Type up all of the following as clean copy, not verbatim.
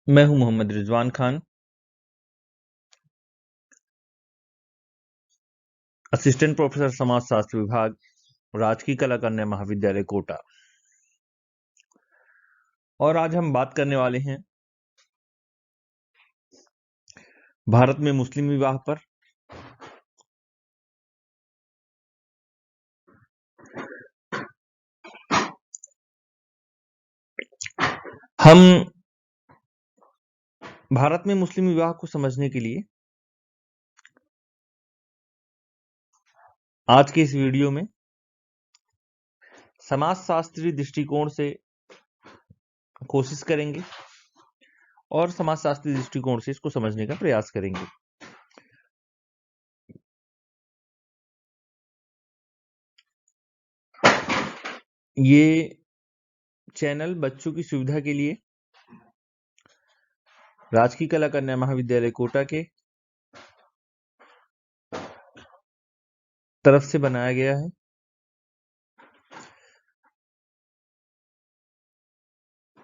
मैं हूं Mohammad Rizwan Khan, assistant professor समाजशास्त्र विभाग, राजकीय कला कन्या महाविद्यालय कोटा। और आज हम बात करने वाले हैं भारत में मुस्लिम विवाह पर। हम भारत में मुस्लिम विवाह को समझने के लिए आज के इस वीडियो में समाजशास्त्रीय दृष्टिकोण से कोशिश करेंगे और समाजशास्त्रीय दृष्टिकोण से इसको समझने का प्रयास करेंगे। ये चैनल बच्चों की सुविधा के लिए राजकीय कला कन्या महाविद्यालय कोटा के तरफ से बनाया गया है,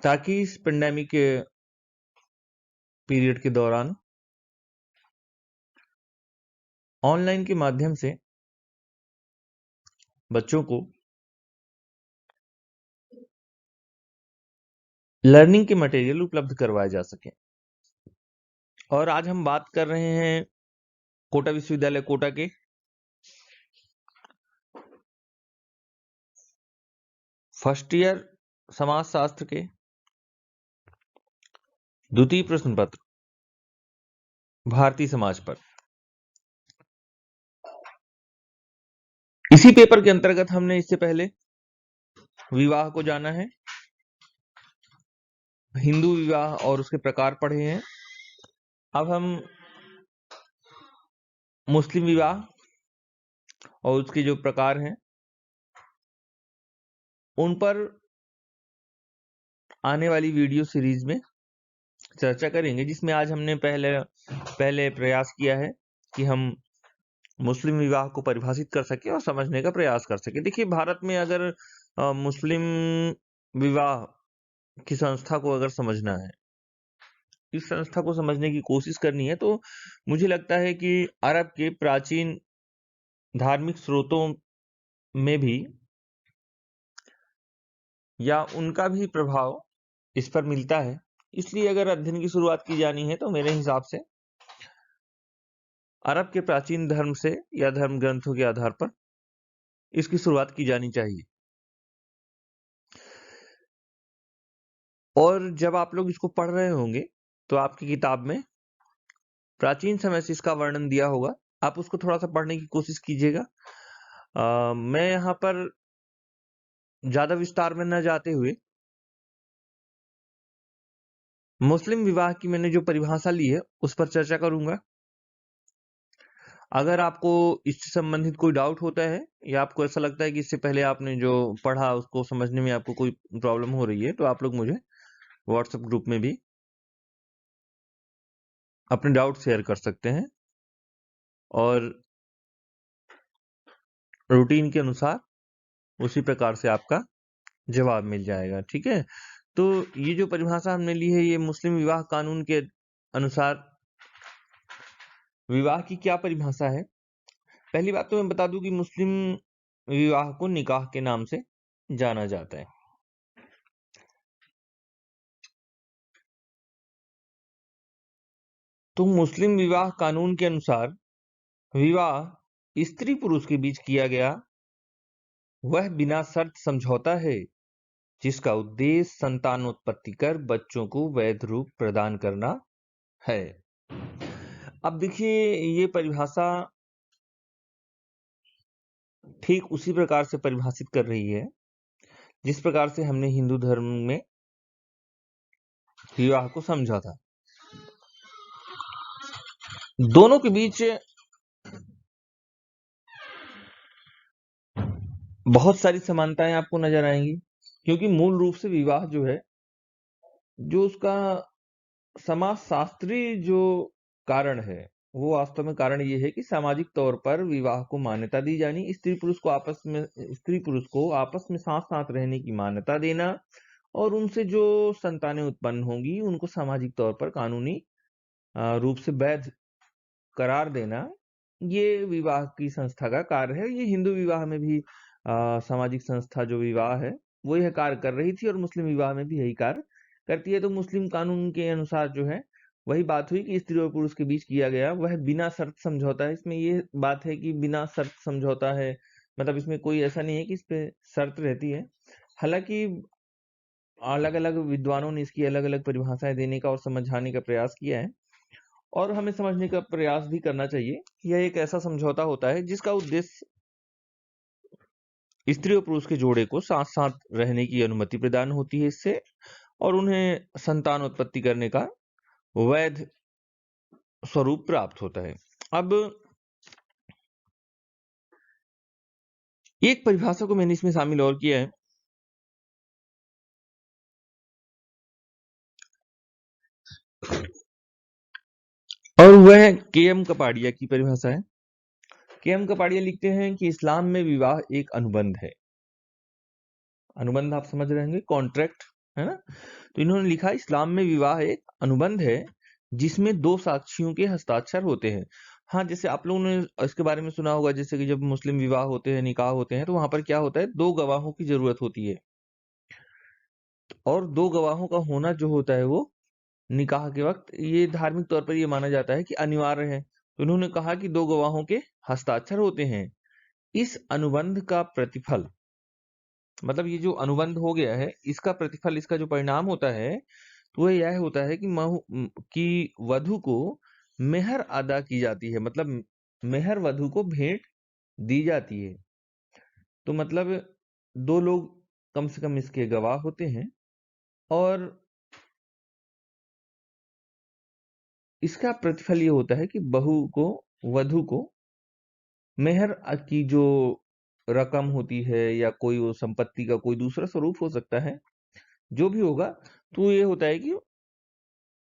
ताकि इस पेंडेमिक के पीरियड के दौरान ऑनलाइन के माध्यम से बच्चों को लर्निंग के मटेरियल उपलब्ध करवाए जा सके। और आज हम बात कर रहे हैं कोटा विश्वविद्यालय कोटा के फर्स्ट ईयर समाजशास्त्र के द्वितीय प्रश्न पत्र भारतीय समाज पर। इसी पेपर के अंतर्गत हमने इससे पहले विवाह को जाना है, हिंदू विवाह और उसके प्रकार पढ़े हैं। अब हम मुस्लिम विवाह और उसके जो प्रकार हैं उन पर आने वाली वीडियो सीरीज में चर्चा करेंगे, जिसमें आज हमने पहले प्रयास किया है कि हम मुस्लिम विवाह को परिभाषित कर सके और समझने का प्रयास कर सके। देखिए, भारत में अगर मुस्लिम विवाह की संस्था को अगर समझना है, इस संस्था को समझने की कोशिश करनी है, तो मुझे लगता है कि अरब के प्राचीन धार्मिक स्रोतों में भी या उनका भी प्रभाव इस पर मिलता है। इसलिए अगर अध्ययन की शुरुआत की जानी है तो मेरे हिसाब से अरब के प्राचीन धर्म से या धर्म ग्रंथों के आधार पर इसकी शुरुआत की जानी चाहिए। और जब आप लोग इसको पढ़ रहे होंगे तो आपकी किताब में प्राचीन समय से इसका वर्णन दिया होगा, आप उसको थोड़ा सा पढ़ने की कोशिश कीजिएगा। मैं यहाँ पर ज्यादा विस्तार में न जाते हुए मुस्लिम विवाह की मैंने जो परिभाषा ली है उस पर चर्चा करूंगा। अगर आपको इससे संबंधित कोई डाउट होता है या आपको ऐसा लगता है कि इससे पहले आपने जो पढ़ा उसको समझने में आपको कोई प्रॉब्लम हो रही है, तो आप लोग मुझे व्हाट्सएप ग्रुप में भी अपने डाउट शेयर कर सकते हैं और रूटीन के अनुसार उसी प्रकार से आपका जवाब मिल जाएगा। ठीक है, तो ये जो परिभाषा हमने ली है, ये मुस्लिम विवाह कानून के अनुसार विवाह की क्या परिभाषा है। पहली बात तो मैं बता दूं कि मुस्लिम विवाह को निकाह के नाम से जाना जाता है। तो मुस्लिम विवाह कानून के अनुसार विवाह स्त्री पुरुष के बीच किया गया वह बिना शर्त समझौता है जिसका उद्देश्य संतानोत्पत्ति कर बच्चों को वैध रूप प्रदान करना है। अब देखिए, ये परिभाषा ठीक उसी प्रकार से परिभाषित कर रही है जिस प्रकार से हमने हिंदू धर्म में विवाह को समझा था। दोनों के बीच बहुत सारी समानताएं आपको नजर आएंगी, क्योंकि मूल रूप से विवाह जो है, जो उसका समाजशास्त्री जो कारण है, वो वास्तव में कारण ये है कि सामाजिक तौर पर विवाह को मान्यता दी जानी, स्त्री पुरुष को आपस में साथ साथ रहने की मान्यता देना और उनसे जो संतानें उत्पन्न होंगी उनको सामाजिक तौर पर कानूनी रूप से वैध करार देना, ये विवाह की संस्था का कार्य है। ये हिंदू विवाह में भी सामाजिक संस्था जो विवाह है वो यह कार्य कर रही थी और मुस्लिम विवाह में भी यही कार्य करती है। तो मुस्लिम कानून के अनुसार जो है वही बात हुई कि स्त्री और पुरुष के बीच किया गया वह बिना शर्त समझौता है। इसमें ये बात है कि बिना शर्त समझौता है, मतलब इसमें कोई ऐसा नहीं है कि इस पे शर्त रहती है। हालांकि अलग अलग विद्वानों ने इसकी अलग अलग परिभाषाएं देने का और समझाने का प्रयास किया है, और हमें समझने का प्रयास भी करना चाहिए। यह एक ऐसा समझौता होता है जिसका उद्देश्य स्त्री और पुरुष के जोड़े को साथ साथ रहने की अनुमति प्रदान होती है इससे, और उन्हें संतान उत्पत्ति करने का वैध स्वरूप प्राप्त होता है। अब एक परिभाषा को मैंने इसमें शामिल और किया है, और वह के.एम. कपाड़िया की परिभाषा है। के.एम. कपाड़िया लिखते हैं कि इस्लाम में विवाह एक अनुबंध है। अनुबंध आप समझ रहे होंगे, कॉन्ट्रैक्ट, है ना। तो इन्होंने लिखा इस्लाम में विवाह एक अनुबंध है जिसमें दो साक्षियों के हस्ताक्षर होते हैं। हाँ, जैसे आप लोगों ने इसके बारे में सुना होगा, जैसे कि जब मुस्लिम विवाह होते हैं, निकाह होते हैं, तो वहां पर क्या होता है, दो गवाहों की जरूरत होती है, और दो गवाहों का होना जो होता है वो निकाह के वक्त ये धार्मिक तौर पर ये माना जाता है कि अनिवार्य है। तो उन्होंने कहा कि दो गवाहों के हस्ताक्षर होते हैं। इस अनुबंध का प्रतिफल, मतलब ये जो अनुबंध हो गया है इसका प्रतिफल, इसका जो परिणाम होता है तो वह यह होता है कि वधु को मेहर अदा की जाती है, मतलब मेहर वधु को भेंट दी जाती है। तो मतलब दो लोग कम से कम इसके गवाह होते हैं, और इसका प्रतिफल ये होता है कि वधु को मेहर की जो रकम होती है या कोई वो संपत्ति का कोई दूसरा स्वरूप हो सकता है, जो भी होगा, तो ये होता है कि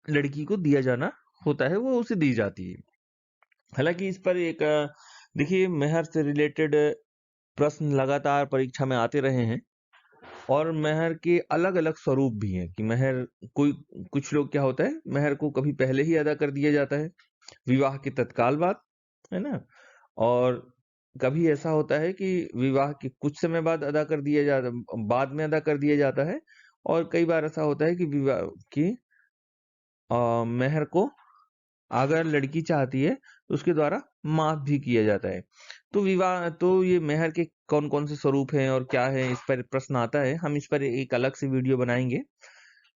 लड़की को दिया जाना होता है, वो उसे दी जाती है। हालांकि इस पर एक देखिए, मेहर से रिलेटेड प्रश्न लगातार परीक्षा में आते रहे हैं, और मेहर के अलग अलग स्वरूप भी हैं कि मेहर कोई कुछ लोग क्या होता है, मेहर को कभी पहले ही अदा कर दिया जाता है विवाह के तत्काल बाद, है ना, और कभी ऐसा होता है कि विवाह के कुछ समय बाद अदा कर दिया जाता, बाद में अदा कर दिया जाता है, और कई बार ऐसा होता है कि विवाह की मेहर को अगर लड़की चाहती है तो उसके द्वारा माफ भी किया जाता है। तो ये मेहर के कौन कौन से स्वरूप हैं और क्या है, इस पर प्रश्न आता है। हम इस पर एक अलग से वीडियो बनाएंगे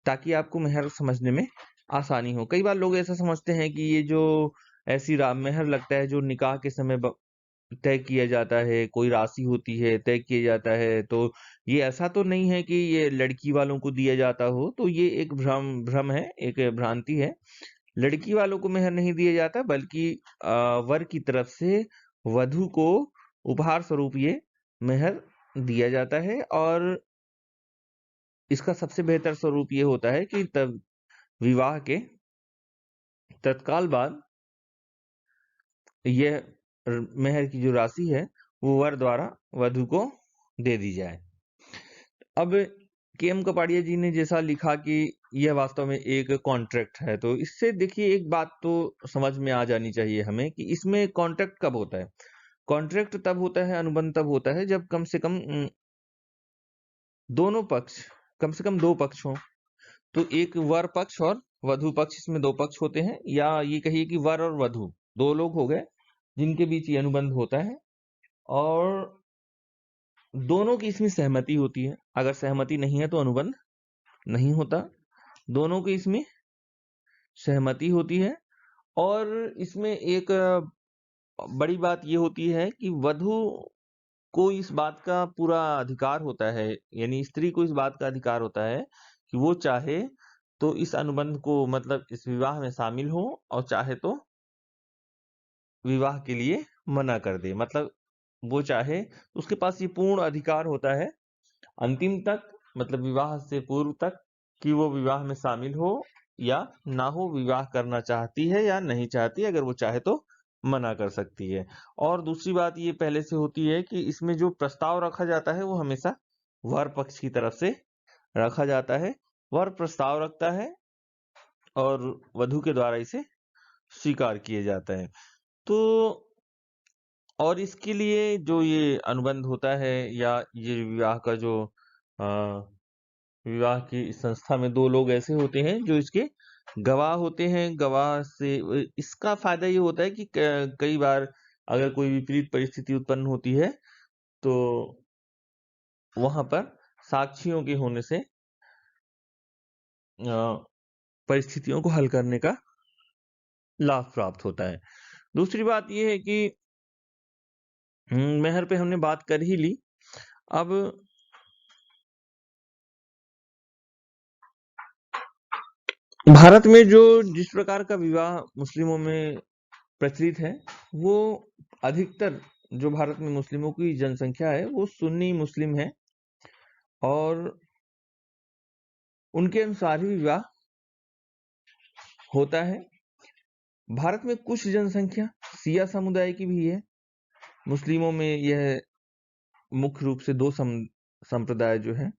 ताकि आपको मेहर समझने में आसानी हो। कई बार लोग ऐसा समझते हैं कि ये जो ऐसी मेहर लगता है जो निकाह के समय तय किया जाता है, कोई राशि होती है, तय किया जाता है, तो ये ऐसा तो नहीं है कि ये लड़की वालों को दिया जाता हो। तो ये एक भ्रम है, एक भ्रांति है। लड़की वालों को मेहर नहीं दिया जाता, बल्कि वर की तरफ से वधु को उपहार स्वरूप ये मेहर दिया जाता है। और इसका सबसे बेहतर स्वरूप ये होता है कि तब विवाह के तत्काल बाद यह मेहर की जो राशि है वो वर द्वारा वधु को दे दी जाए। अब के.एम. कपाड़िया जी ने जैसा लिखा कि यह वास्तव में एक कॉन्ट्रैक्ट है, तो इससे देखिए एक बात तो समझ में आ जानी चाहिए हमें कि इसमें कॉन्ट्रैक्ट कब होता है। कॉन्ट्रैक्ट तब होता है, अनुबंध तब होता है जब कम से कम दोनों पक्ष, कम से कम दो पक्ष हों। तो एक वर पक्ष और वधु पक्ष, इसमें दो पक्ष होते हैं, या ये कहिए कि वर और वधु दो लोग हो गए जिनके बीच ये अनुबंध होता है, और दोनों की इसमें सहमति होती है। अगर सहमति नहीं है तो अनुबंध नहीं होता। दोनों की इसमें सहमति होती है, और इसमें एक बड़ी बात ये होती है कि वधु को इस बात का पूरा अधिकार होता है, यानी स्त्री को इस बात का अधिकार होता है कि वो चाहे तो इस अनुबंध को, मतलब इस विवाह में शामिल हो, और चाहे तो विवाह के लिए मना कर दे। मतलब वो चाहे तो उसके पास ये पूर्ण अधिकार होता है अंतिम तक, मतलब विवाह से पूर्व तक, कि वो विवाह में शामिल हो या ना हो, विवाह करना चाहती है या नहीं चाहती। अगर वो चाहे तो मना कर सकती है। और दूसरी बात ये पहले से होती है कि इसमें जो प्रस्ताव रखा जाता है वो हमेशा वर पक्ष की तरफ से रखा जाता है, वर प्रस्ताव रखता है और वधू के द्वारा इसे स्वीकार किया जाता है। तो और इसके लिए जो ये अनुबंध होता है या ये विवाह का जो अ, विवाह की संस्था में 2 लोग ऐसे होते हैं जो इसके गवाह होते हैं। गवाह से इसका फ़ायदा ये होता है कि क कई बार अगर कोई विपरीत परिस्थिति उत्पन्न होती है, तो वहाँ पर साक्षियों के होने से परिस्थितियों को हल करने का लाभ प्राप्त होता है। दूसरी बात ये है कि मेहर पे हमने बात कर ही ली। अब भारत में जो जिस प्रकार का विवाह मुस्लिमों में प्रचलित है, वो अधिकतर जो भारत में मुस्लिमों की जनसंख्या है, वो सुन्नी मुस्लिम है और उनके अनुसार ही विवाह होता है। भारत में कुछ जनसंख्या शिया समुदाय की भी है। मुस्लिमों में यह मुख्य रूप से 2 संप्रदाय जो हैं,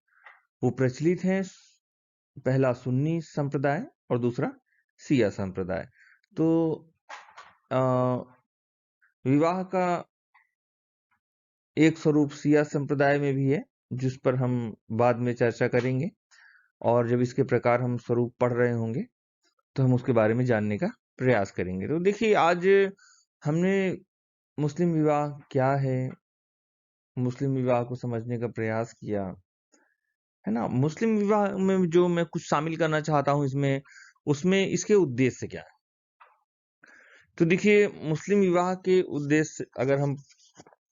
वो प्रचलित हैं। पहला सुन्नी संप्रदाय और दूसरा शिया संप्रदाय। तो अ, विवाह का एक स्वरूप शिया संप्रदाय में भी है, जिस पर हम बाद में चर्चा करेंगे और जब इसके प्रकार हम स्वरूप पढ़ रहे होंगे, तो हम उसके बारे में जानने का प्रयास करेंगे। तो देखिए, आज हमने मुस्लिम विवाह क्या है, मुस्लिम विवाह को समझने का प्रयास किया, है ना? मुस्लिम विवाह में जो मैं कुछ शामिल करना चाहता हूँ इसमें, उसमें इसके उद्देश्य क्या है? तो देखिए, मुस्लिम विवाह के उद्देश्य अगर हम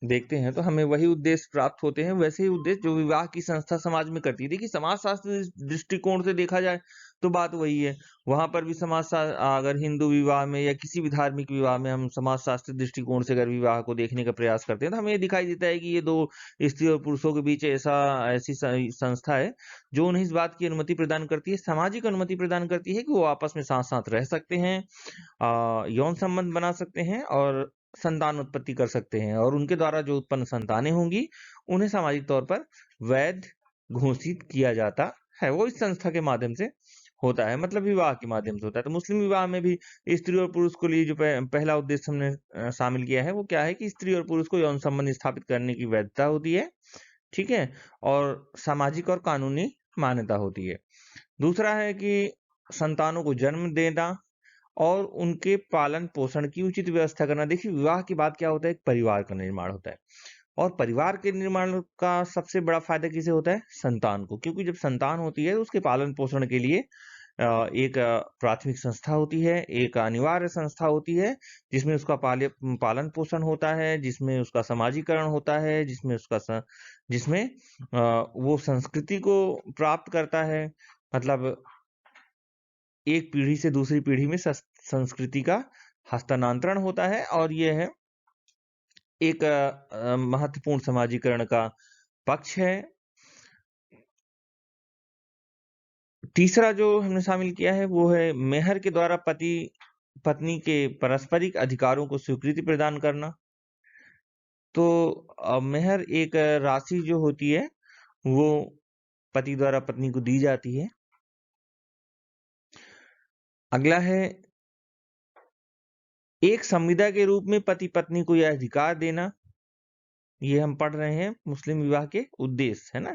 देखते हैं तो हमें वही उद्देश्य प्राप्त होते हैं, वैसे ही उद्देश्य जो विवाह की संस्था समाज में करती है। देखिए, समाजशास्त्र दृष्टिकोण से देखा जाए तो बात वही है। वहां पर भी अगर हिंदू विवाह में या किसी भी धार्मिक विवाह में हम समाजशास्त्र दृष्टिकोण से अगर विवाह को देखने का प्रयास करते हैं, तो हमें ये दिखाई देता है कि ये 2 स्त्री और पुरुषों के बीच ऐसी संस्था है जो उन्हें इस बात की अनुमति प्रदान करती है, सामाजिक अनुमति प्रदान करती है कि वो आपस में साथ साथ रह सकते हैं, यौन संबंध बना सकते हैं और संतान उत्पत्ति कर सकते हैं, और उनके द्वारा जो उत्पन्न संतानें होंगी, उन्हें सामाजिक तौर पर वैध घोषित किया जाता है। वो इस संस्था के माध्यम से होता है, मतलब विवाह के माध्यम से होता है। तो मुस्लिम विवाह में भी स्त्री और पुरुष को लिए जो पहला उद्देश्य हमने शामिल किया है, वो क्या है कि स्त्री और पुरुष को यौन संबंध स्थापित करने की वैधता होती है, ठीक है? और सामाजिक और कानूनी मान्यता होती है। दूसरा है कि संतानों को जन्म देना और उनके पालन-पोषण की उचित व्यवस्था करना। देखिए, विवाह के बाद क्या होता है, एक परिवार का निर्माण होता है और परिवार के निर्माण का सबसे बड़ा फ़ायदा किसे होता है? संतान को, क्योंकि जब संतान होती है, तो उसके पालन-पोषण के लिए एक प्राथमिक संस्था होती है, एक अनिवार्य संस्था होती है, जिसमें उसका पालन-पोषण होता है, जिसमें उसका समाजीकरण होता है, जिसमें वो संस्कृति को प्राप्त करता है। मतलब एक पीढ़ी से दूसरी पीढ़ी में संस्कृति का हस्तांतरण होता है और ये है एक महत्वपूर्ण समाजीकरण का पक्ष है। तीसरा जो हमने शामिल किया है वो है मेहर के द्वारा पति पत्नी के पारस्परिक अधिकारों को स्वीकृति प्रदान करना। तो मेहर एक राशि जो होती है वो पति द्वारा पत्नी को दी जाती है। अगला है एक संविदा के रूप में पति पत्नी को यह अधिकार देना। ये हम पढ़ रहे हैं मुस्लिम विवाह के उद्देश्य, है ना?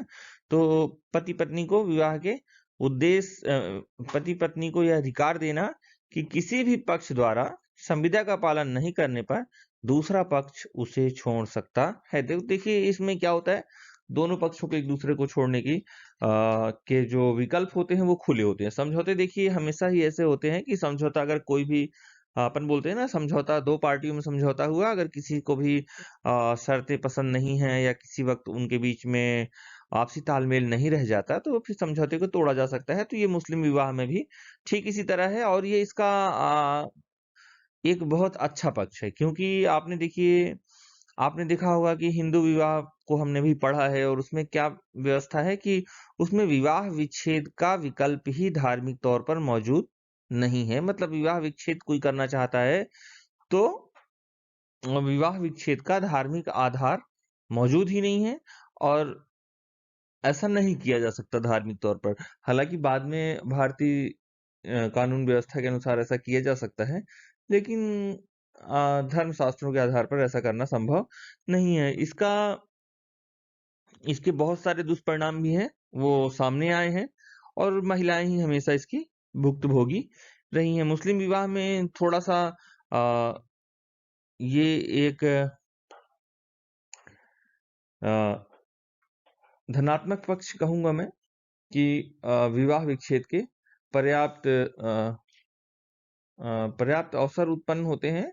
तो पति पत्नी को विवाह के उद्देश्य, पति पत्नी को यह अधिकार देना कि किसी भी पक्ष द्वारा संविदा का पालन नहीं करने पर दूसरा पक्ष उसे छोड़ सकता है। देखिए, इसमें क्या होता है, दोनों पक्षों को एक दूसरे को छोड़ने की के जो विकल्प होते हैं वो खुले होते हैं। समझौते देखिए हमेशा ही ऐसे होते हैं कि समझौता अगर कोई भी अपन बोलते हैं ना, समझौता 2 पार्टियों में समझौता हुआ, अगर किसी को भी शर्तें पसंद नहीं हैं या किसी वक़्त उनके बीच में आपसी तालमेल नहीं रह जाता, तो फिर समझौते को तोड़ा जा सकता है। तो ये मुस्लिम विवाह में भी ठीक इसी तरह है और ये इसका एक बहुत अच्छा पक्ष है, क्योंकि आपने देखा होगा कि हिंदू विवाह को हमने भी पढ़ा है और उसमें क्या व्यवस्था है कि उसमें विवाह विच्छेद का विकल्प ही धार्मिक तौर पर मौजूद नहीं है। मतलब विवाह विच्छेद कोई करना चाहता है तो विवाह विच्छेद का धार्मिक आधार मौजूद ही नहीं है और ऐसा नहीं किया जा सकता धार्मिक तौर पर। हालाँकि बाद में भारतीय कानून व्यवस्था के अनुसार ऐसा किया जा सकता है, लेकिन धर्म शास्त्रों के आधार पर ऐसा करना संभव नहीं है। इसके बहुत सारे दुष्परिणाम भी हैं, वो सामने आए हैं और महिलाएँ ही हमेशा इसकी भुक्तभोगी रही हैं। मुस्लिम विवाह में थोड़ा-सा अ, ये एक अ, धनात्मक पक्ष कहूँगा मैं कि विवाह विच्छेद के पर्याप्त पर्याप्त अवसर उत्पन्न होते हैं,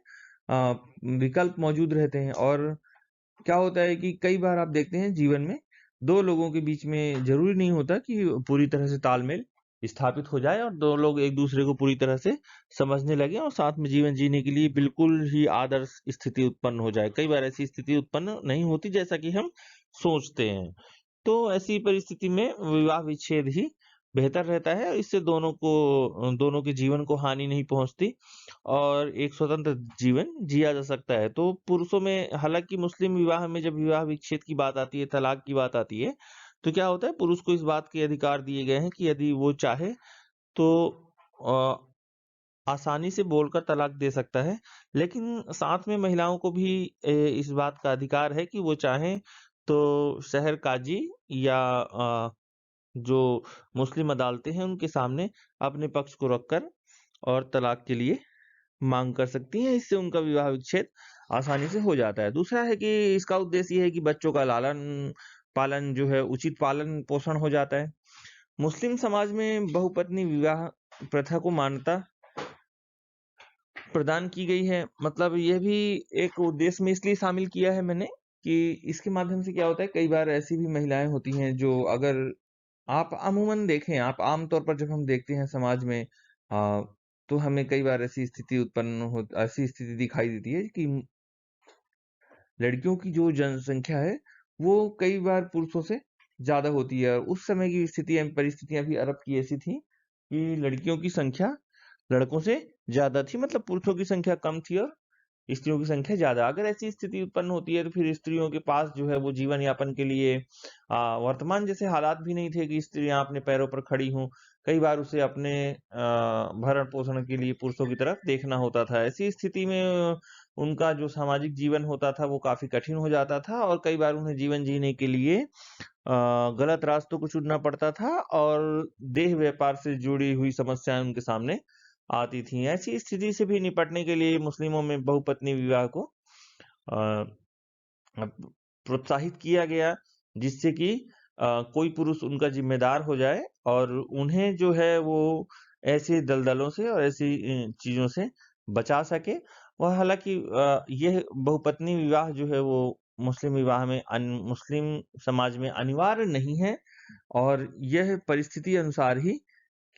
विकल्प मौजूद रहते हैं और क्या होता है कि कई बार आप देखते हैं जीवन में 2 लोगों के बीच में ज़रूरी नहीं होता कि पूरी तरह से तालमेल स्थापित हो जाए और 2 लोग एक-दूसरे को पूरी तरह से समझने लगें और साथ में जीवन जीने के लिए बिल्कुल ही आदर्श स्थिति उत्पन्न हो जाए। कई बार ऐसी स्थिति उत्पन्न नहीं होती जैसा कि हम सोचते हैं। तो ऐसी परिस्थिति में विवाह विच्छेद ही बेहतर रहता है। इससे दोनों के जीवन को हानि नहीं पहुँचती और एक स्वतंत्र जीवन जिया जा सकता है। तो पुरुषों में हालाँकि मुस्लिम विवाह में जब विवाह विच्छेद की बात आती है, तलाक की बात आती है, तो क्या होता है पुरुष को इस बात के अधिकार दिए गए हैं कि यदि वो चाहे तो अ, आसानी से बोलकर तलाक दे सकता है। लेकिन साथ में महिलाओं को भी इस बात का अधिकार है कि वो चाहें तो शहर काज़ी या जो मुस्लिम अदालतें हैं उनके सामने अपने पक्ष को रखकर और तलाक के लिए माँग कर सकती हैं। इससे उनका विवाह विच्छेद आसानी से हो जाता है। दूसरा है कि इसका उद्देश्य ये है कि बच्चों का लालन-पालन जो है उचित पालन-पोषण हो जाता है। मुस्लिम समाज में बहुपत्नी विवाह प्रथा को मान्यता प्रदान की गई है। मतलब ये भी एक उद्देश्य में इसलिए शामिल किया है मैंने कि इसके माध्यम से क्या होता है कई बार ऐसी भी महिलाएँ होती हैं जो अगर आप अमूमन देखें, आप आम तौर पर जब हम देखते हैं समाज में तो हमें कई बार ऐसी स्थिति दिखाई देती है कि लड़कियों की जो जनसंख्या है, वो कई बार पुरुषों से ज़्यादा होती है। उस समय की परिस्थितियाँ भी अरब की ऐसी थी कि लड़कियों की संख्या लड़कों से ज़्यादा थी, मतलब पुरुषों की संख्या कम थी और स्त्रियों की संख्या ज़्यादा। अगर ऐसी स्थिति उत्पन्न होती है तो फिर स्त्रियों के पास जो है वो जीवन यापन के लिए वर्तमान जैसे हालात भी नहीं थे कि स्त्रियाँ अपने पैरों पर खड़ी हों। कई बार उसे अपने भरण-पोषण के लिए पुरुषों की तरफ देखना होता था। ऐसी स्थिति में उनका जो सामाजिक जीवन होता था वो काफ़ी कठिन हो जाता था और कई बार उन्हें जीवन जीने के लिए गलत रास्तों को चुनना पड़ता था और देह व्यापार से जुड़ी हुई समस्याएँ उनके सामने आती थीं। ऐसी स्थिति से भी निपटने के लिए मुस्लिमों में बहुपत्नी विवाह को अ, प्रोत्साहित किया गया जिससे कि कोई पुरुष उनका ज़िम्मेदार हो जाए और उन्हें जो है वो ऐसे दलदलों से और ऐसी चीज़ों से बचा सके। और हालाँकि यह बहुपत्नी विवाह जो है वो मुस्लिम समाज में अनिवार्य नहीं है और यह परिस्थिति अनुसार ही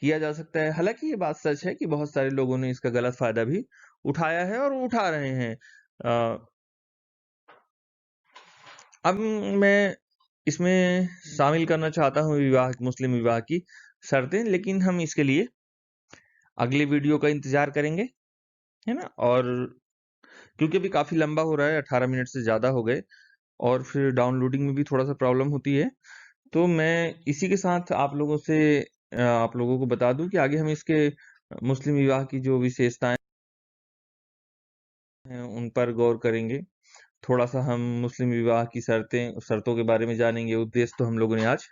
किया जा सकता है। हालाँकि ये बात सच है कि बहुत सारे लोगों ने इसका गलत फ़ायदा भी उठाया है और उठा रहे हैं। अ, अब मैं इसमें शामिल करना चाहता हूँ मुस्लिम विवाह की शर्तें, लेकिन हम इसके लिए अगले वीडियो का इंतज़ार करेंगे, है ना? और क्योंकि अभी काफ़ी लंबा हो रहा है, 18 मिनट से ज़्यादा हो गए और फिर डाउनलोडिंग में भी थोड़ा-सा प्रॉब्लम होती है। तो मैं इसी के साथ आप लोगों को बता दूँ कि आगे हम इसके मुस्लिम विवाह की जो विशेषताएँ हैं, उन पर गौर करेंगे। थोड़ा-सा हम मुस्लिम विवाह की शर्तों के बारे में जानेंगे। उद्देश्य तो हम लोगों ने आज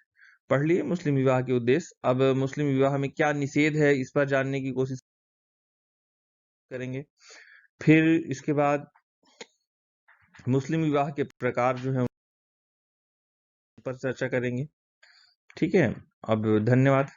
पढ़ लिए मुस्लिम विवाह के उद्देश्य। अब मुस्लिम विवाह में क्या निषेध है, इस पर जानने की कोशिश करेंगे। फिर इसके बाद मुस्लिम विवाह के प्रकार जो हैं, उन पर चर्चा करेंगे। ठीक है? अब धन्यवाद।